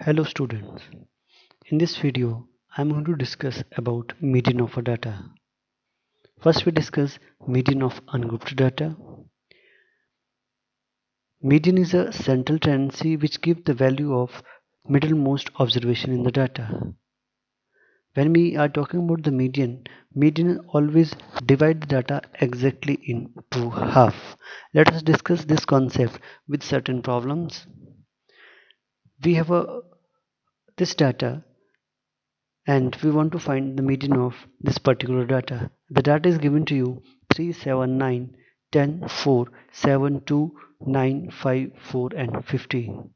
Hello students, in this video I am going to discuss about median of a data. First we discuss median of ungrouped data. Median is a central tendency which gives the value of middlemost observation in the data. When we are talking about the median always divide the data exactly into half. Let us discuss this concept with certain problems. We have this data and we want to find the median of this particular data. The data is given to you 3, 7, 9, 10, 4, 7, 2, 9, 5, 4 and 15.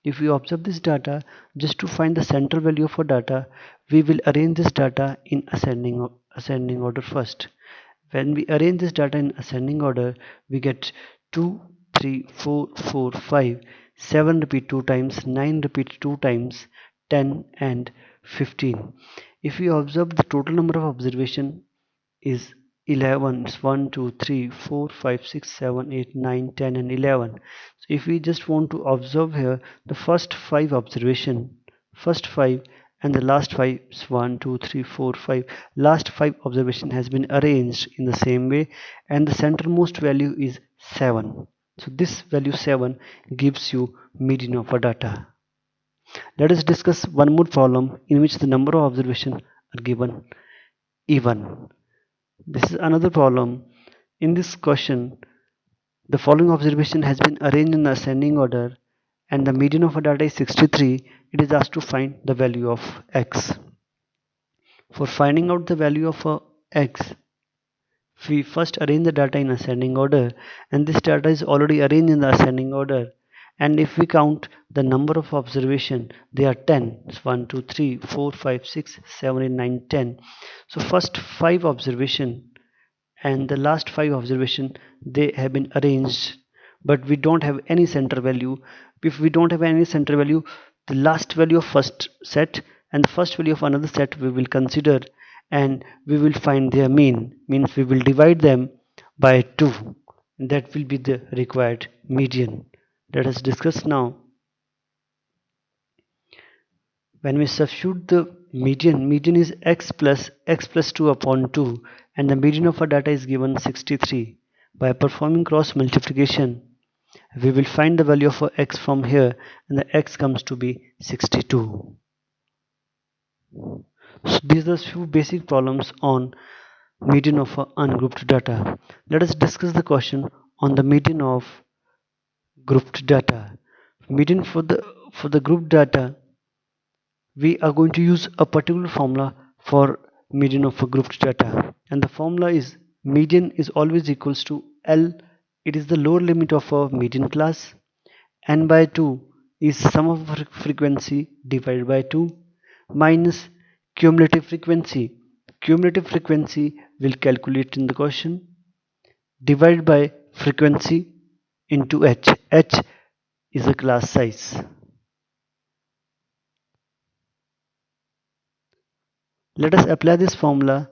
If we observe this data, just to find the central value of our data, we will arrange this data in ascending order first. When we arrange this data in ascending order, we get 2, 3, 4, 4, 5, 7 repeat 2 times, 9 repeat 2 times, 10 and 15. If we observe the total number of observation is 11. It's 1, 2, 3, 4, 5, 6, 7, 8, 9, 10 and 11. So if we just want to observe here the first 5 observation, first 5 and the last 5 is 1, 2, 3, 4, 5. Last 5 observation has been arranged in the same way and the centermost value is 7. So this value 7 gives you median of a data. Let us discuss one more problem in which the number of observations are given even. This is another problem. In this question, the following observation has been arranged in the ascending order and the median of a data is 63. It is asked to find the value of x. For finding out the value of x, we first arrange the data in ascending order and this data is already arranged in the ascending order. And if we count the number of observation, they are 10. It's 1, 2, 3, 4, 5, 6, 7, 8, 9, 10. So first 5 observation and the last 5 observation they have been arranged, but we don't have any center value. If we don't have any center value, the last value of first set and the first value of another set we will consider and we will find their mean, means we will divide them by 2. That will be the required median. Let us discuss now. When we substitute the median is x plus 2 upon 2 and the median of our data is given 63. By performing cross multiplication, we will find the value of x from here and the x comes to be 62. So these are few basic problems on median of ungrouped data. Let us discuss the question on the median of grouped data. Median for the grouped data, we are going to use a particular formula for median of a grouped data and the formula is median is always equals to L. It is the lower limit of a median class. N by 2 is sum of frequency divided by 2 minus cumulative frequency. Cumulative frequency will calculate in the question divided by frequency into H. H is a class size. Let us apply this formula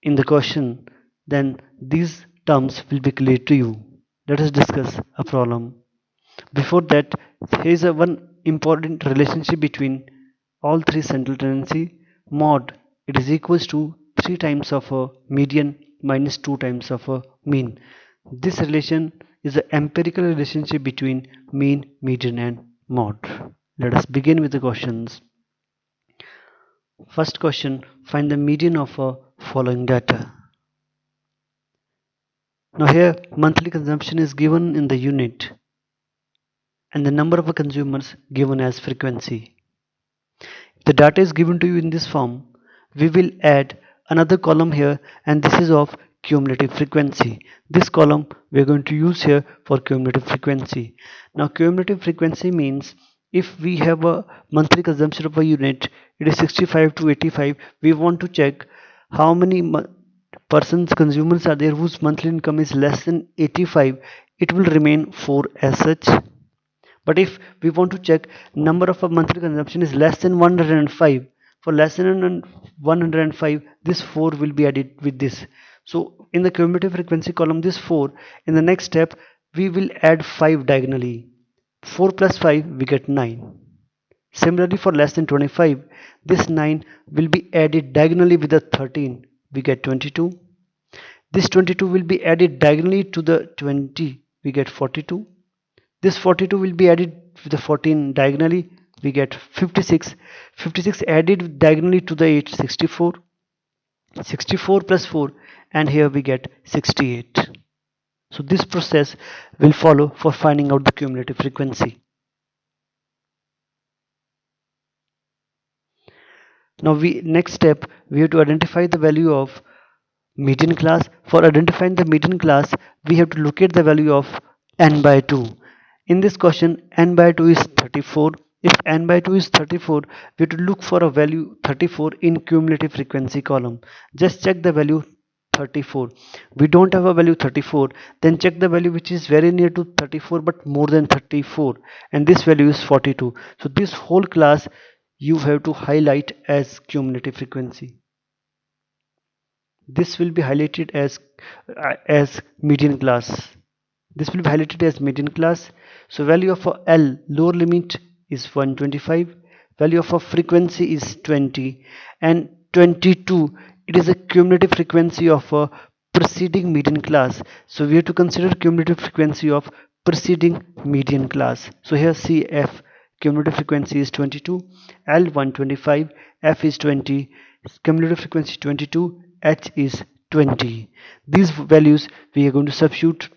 in the question, then these terms will be clear to you. Let us discuss a problem. Before that, here is one important relationship between all three central tendency. Mod, it is equals to 3 times of a median minus 2 times of a mean. This relation is an empirical relationship between mean, median and mod. Let us begin with the questions. First question, find the median of a following data. Now here monthly consumption is given in the unit and the number of consumers given as frequency. If the data is given to you in this form, we will add another column here and this is of cumulative frequency. This column we are going to use here for cumulative frequency. Now cumulative frequency means if we have a monthly consumption of a unit, it is 65 to 85, we want to check how many persons consumers are there whose monthly income is less than 85. It will remain 4 as such. But if we want to check number of a monthly consumption is less than 105, for less than 105 this 4 will be added with this. So in the cumulative frequency column this 4, in the next step we will add 5 diagonally. 4 plus 5 we get 9. Similarly, for less than 25, this 9 will be added diagonally with the 13. We get 22. This 22 will be added diagonally to the 20. We get 42. This 42 will be added with the 14 diagonally. We get 56. 56 added diagonally to the 8, 64. 64 plus 4, and here we get 68. So this process will follow for finding out the cumulative frequency. Now next step we have to identify the value of median class. For identifying the median class, we have to locate the value of n by 2. In this question, n by 2 is 34. If n by 2 is 34, we have to look for a value 34 in cumulative frequency column. Just check the value 34. We don't have a value 34, then check the value which is very near to 34 but more than 34, and this value is 42. So this whole class you have to highlight as cumulative frequency. This will be highlighted as median class. This will be highlighted as median class. So value of a L lower limit is 125, value of a frequency is 20, and 22, it is a cumulative frequency of a preceding median class. So we have to consider cumulative frequency of preceding median class. So here CF cumulative frequency is 22, L 125, F is 20, cumulative frequency 22, H is 20. These values we are going to substitute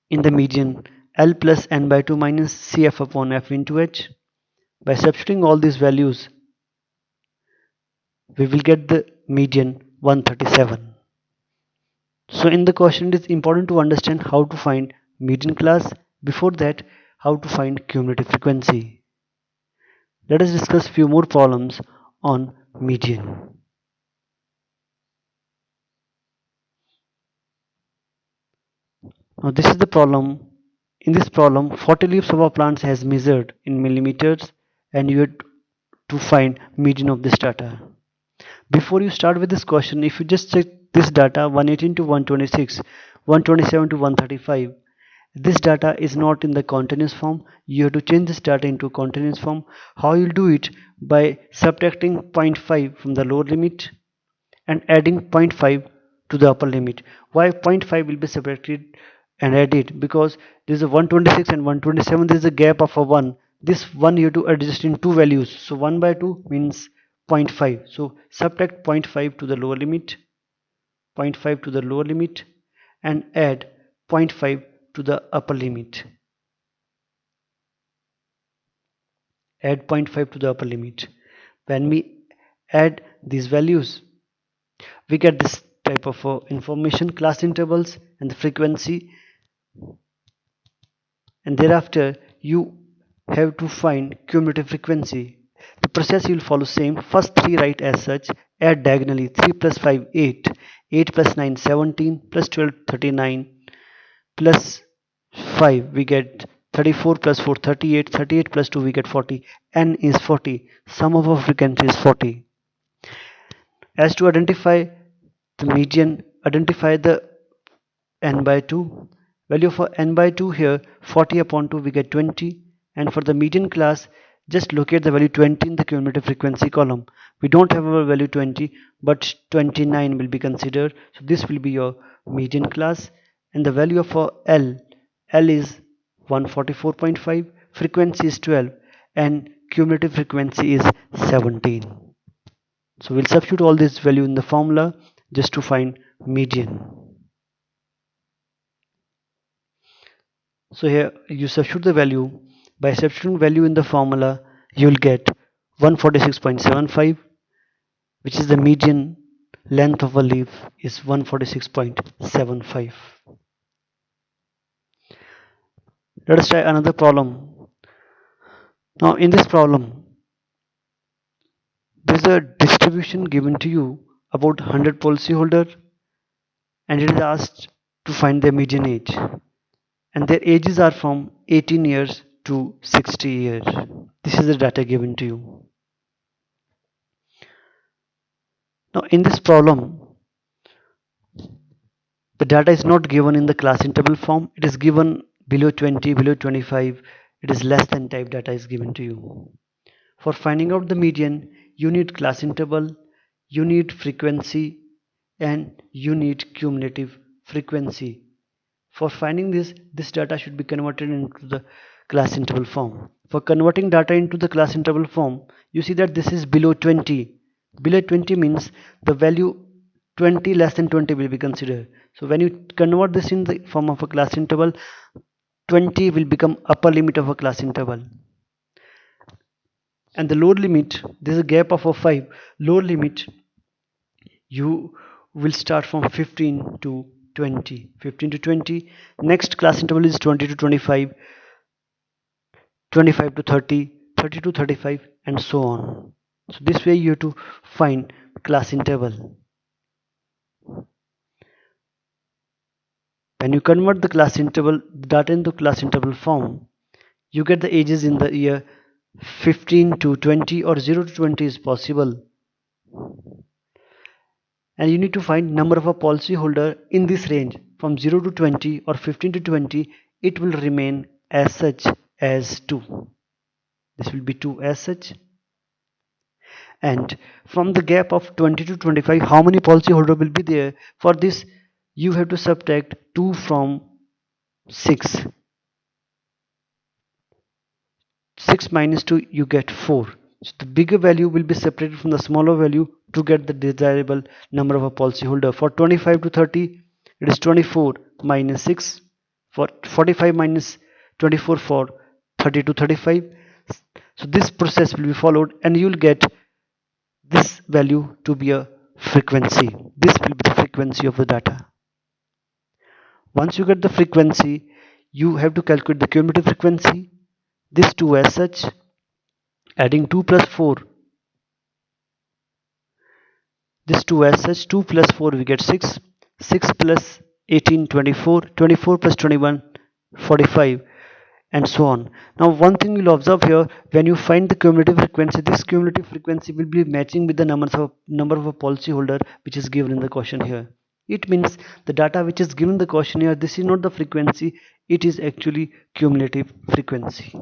in the median. L plus n by 2 minus Cf upon F into H. By substituting all these values, we will get the median 137. So in the question, it is important to understand how to find median class. Before that, how to find cumulative frequency. Let us discuss few more problems on median. Now this is the problem. In this problem, 40 leaves of a plant has measured in millimeters, and you have to find median of this data. Before you start with this question, if you just check this data 118 to 126, 127 to 135, this data is not in the continuous form. You have to change this data into continuous form. How you'll do it? By subtracting 0.5 from the lower limit and adding 0.5 to the upper limit. Why 0.5 will be subtracted and added? Because there is a 126 and 127, there is a gap of a 1. This 1 you have to adjust in two values. So 1 by 2 means 0.5. So subtract 0.5 to the lower limit, 0.5 to the lower limit, and add 0.5 to the upper limit. Add 0.5 to the upper limit. When we add these values, we get this type of information, class intervals and the frequency, and thereafter you have to find cumulative frequency. The process you will follow same. First 3 write as such, add diagonally. 3 plus 5 8, 8 plus 9 17, plus 12 39, plus 5 we get 34, plus 4 38, 38 plus 2 we get 40, n is 40, sum of our frequency is 40. As to identify the median, identify the n by 2. Value for n by 2 here, 40 upon 2 we get 20, and for the median class, just locate the value 20 in the cumulative frequency column. We don't have a value 20, but 29 will be considered, so this will be your median class. And the value of L is 144.5, frequency is 12, and cumulative frequency is 17. So we'll substitute all this value in the formula just to find median. So here you substitute the value. By substituting value in the formula, you will get 146.75, which is the median length of a leaf is 146.75. Let us try another problem. Now in this problem, there is a distribution given to you about 100 policyholder, and it is asked to find their median age, and their ages are from 18 years to 60 years. This is the data given to you. Now in this problem, the data is not given in the class interval form. It is given below 20, below 25. It is less than type data is given to you. For finding out the median, you need class interval, you need frequency, and you need cumulative frequency. For finding this data should be converted into the class interval form. For converting data into the class interval form, you see that this is below 20. Below 20 means the value 20 less than 20 will be considered. So when you convert this in the form of a class interval, 20 will become upper limit of a class interval. And the lower limit, there is a gap of a 5. Lower limit, you will start from 15 to 20. 15 to 20. Next class interval is 20 to 25. 25 to 30, 30 to 35, and so on. So this way you have to find class interval. When you convert the class interval data into class interval form, you get the ages in the year 15 to 20 or 0 to 20 is possible. And you need to find number of a policyholder in this range from 0 to 20 or 15 to 20. It will remain as such as 2. This will be 2 as such. And from the gap of 20 to 25, how many policyholder will be there? For this, you have to subtract 2 from 6. 6 minus 2, you get 4. So the bigger value will be separated from the smaller value to get the desirable number of a policyholder. For 25 to 30, it is 24 minus 6. For 45 minus 24 for 30 to 35. So this process will be followed and you will get this value to be a frequency. This will be the frequency of the data. Once you get the frequency, you have to calculate the cumulative frequency. This 2 as such, adding 2 plus 4. This 2 as such, 2 plus 4 we get 6. 6 plus 18, 24. 24 plus 21, 45. And so on. Now one thing you'll observe here, when you find the cumulative frequency, this cumulative frequency will be matching with the number of a policyholder which is given in the question here. It means the data which is given in the question here, this is not the frequency, it is actually cumulative frequency.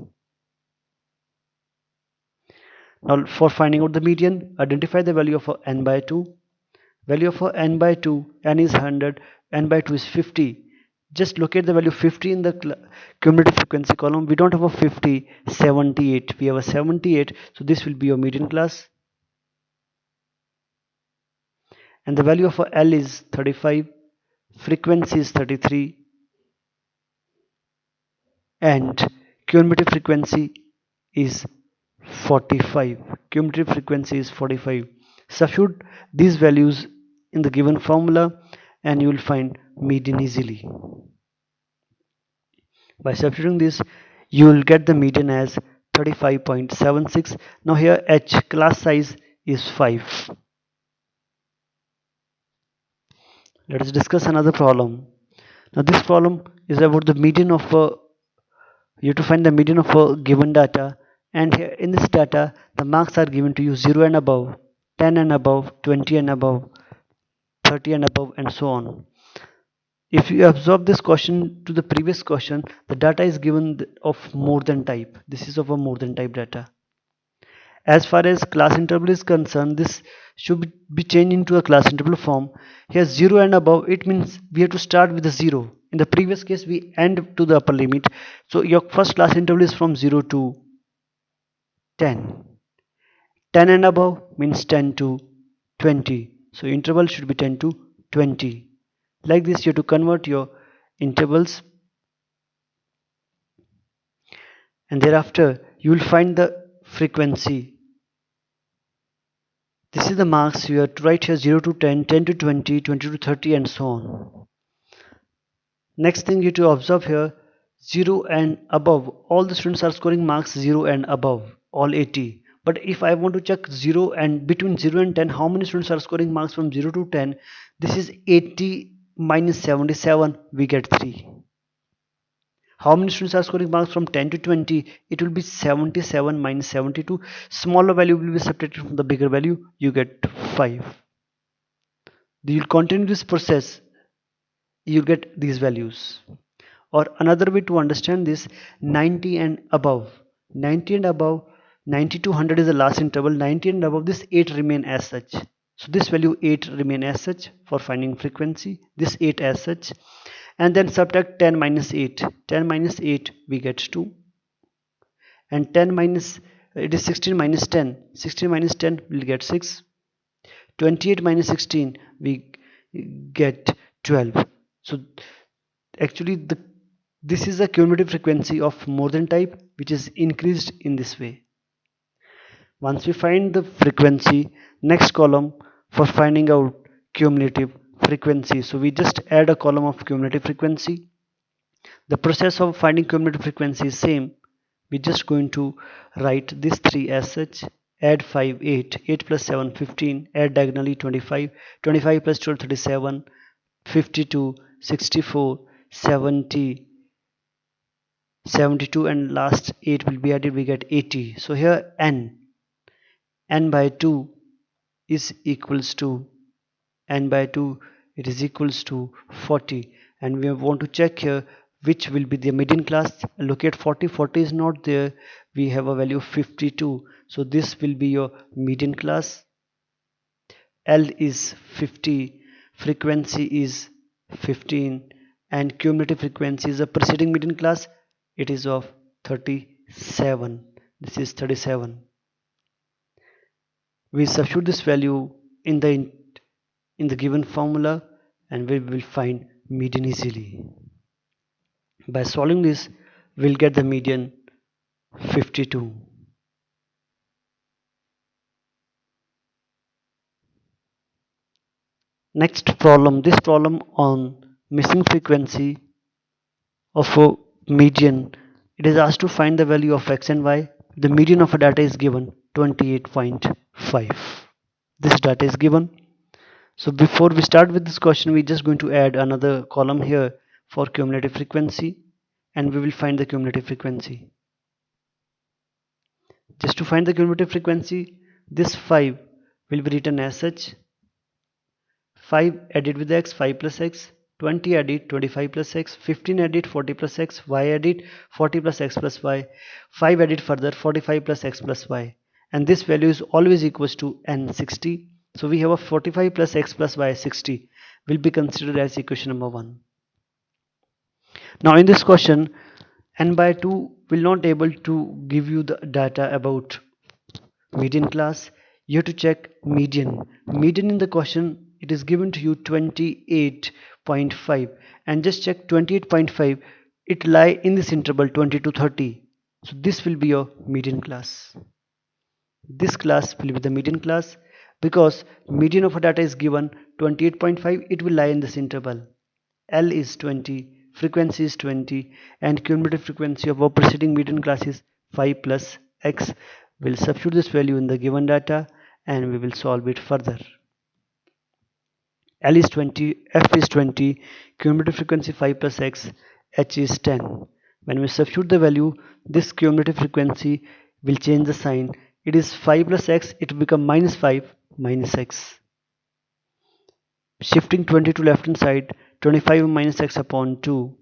Now for finding out the median, identify the value of n by 2. Value of n by 2, n is 100, n by 2 is 50. Just locate the value 50 in the cumulative frequency column. We don't have a 50, 78. We have a 78, so this will be your median class. And the value of L is 35, frequency is 33, and cumulative frequency is 45. Cumulative frequency is 45. Substitute these values in the given formula and you will find median easily. By substituting this, you will get the median as 35.76. Now here H class size is 5. Let us discuss another problem. Now this problem is about the median of you have to find the median of a given data, and here in this data the marks are given to you 0 and above, 10 and above, 20 and above, 30 and above, and so on. If you observe this question to the previous question, the data is given of more than type. This is of a more than type data. As far as class interval is concerned, this should be changed into a class interval form. Here 0 and above, it means we have to start with a 0. In the previous case we end to the upper limit. So your first class interval is from 0 to 10. 10 and above means 10 to 20. So interval should be 10 to 20. Like this you have to convert your intervals, and thereafter you will find the frequency. This is the marks you have to write here: 0 to 10, 10 to 20, 20 to 30, and so on. Next thing you have to observe here, 0 and above, all the students are scoring marks 0 and above, all 80. But if I want to check 0 and between 0 and 10, how many students are scoring marks from 0 to 10? This is 80 minus 77, we get 3. How many students are scoring marks from 10 to 20? It will be 77 minus 72. Smaller value will be subtracted from the bigger value. You get 5. You will continue this process. You get these values. Or another way to understand this, 90 and above. 90 and above, 90 to 100 is the last interval. 90 and above this 8 remain as such. So this value 8 remain as such for finding frequency. This 8 as such. And then subtract 10 minus 8. 10 minus 8 we get 2. And 10 minus, it is 16 minus 10. 16 minus 10 will get 6. 28 minus 16 we get 12. So actually this is a cumulative frequency of more than type which is increased in this way. Once we find the frequency, next column for finding out cumulative frequency, so we just add a column of cumulative frequency. The process of finding cumulative frequency is same. We're just going to write these three as such. Add 5 8, 8 plus 7 15, add diagonally 25, 25 plus 12 37, 52, 64, 70, 72, and last 8 will be added, we get 80. So here n by 2 is equals to n by 2, it is equals to 40, and we want to check here which will be the median class. Look at 40, 40 is not there, we have a value of 52, so this will be your median class. L is 50, frequency is 15, and cumulative frequency is a preceding median class, it is of 37. This is 37. We substitute this value in the given formula and we will find median easily. By solving this, we'll get the median 52. Next problem, this problem on missing frequency of a median. It is asked to find the value of x and y. The median of a data is given 28.5. This data is given. So before we start with this question, we're just going to add another column here for cumulative frequency, and we will find the cumulative frequency. Just to find the cumulative frequency, this 5 will be written as such. 5 added with x, 5 plus x, 20 added 25 plus x, 15 added 40 plus x, y added 40 plus x plus y, 5 added further 45 plus x plus y, and this value is always equals to n 60. So we have a 45 plus x plus y 60 will be considered as equation number 1. Now in this question, n by 2 will not able to give you the data about median class. You have to check median. Median in the question, it is given to you 28.5, and just check 28.5, it lie in this interval 20 to 30. So this will be your median class. This class will be the median class because median of a data is given 28.5, it will lie in this interval. L is 20, frequency is 20, and cumulative frequency of our preceding median class is 5 plus x. We'll substitute this value in the given data and we will solve it further. L is 20, F is 20, cumulative frequency 5 plus x, H is 10. When we substitute the value, this cumulative frequency will change the sign. It is 5 plus x, it will become minus 5 minus x. Shifting 20 to left hand side, 25 minus x upon 2,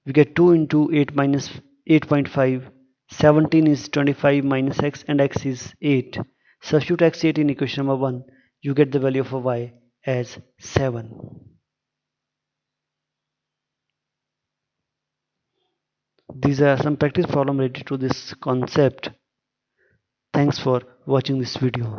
we get 2 into 8 minus 8.5, 17 is 25 minus x, and x is 8. Substitute x8 in equation number 1, you get the value of a y as 7. These are some practice problems related to this concept. Thanks for watching this video.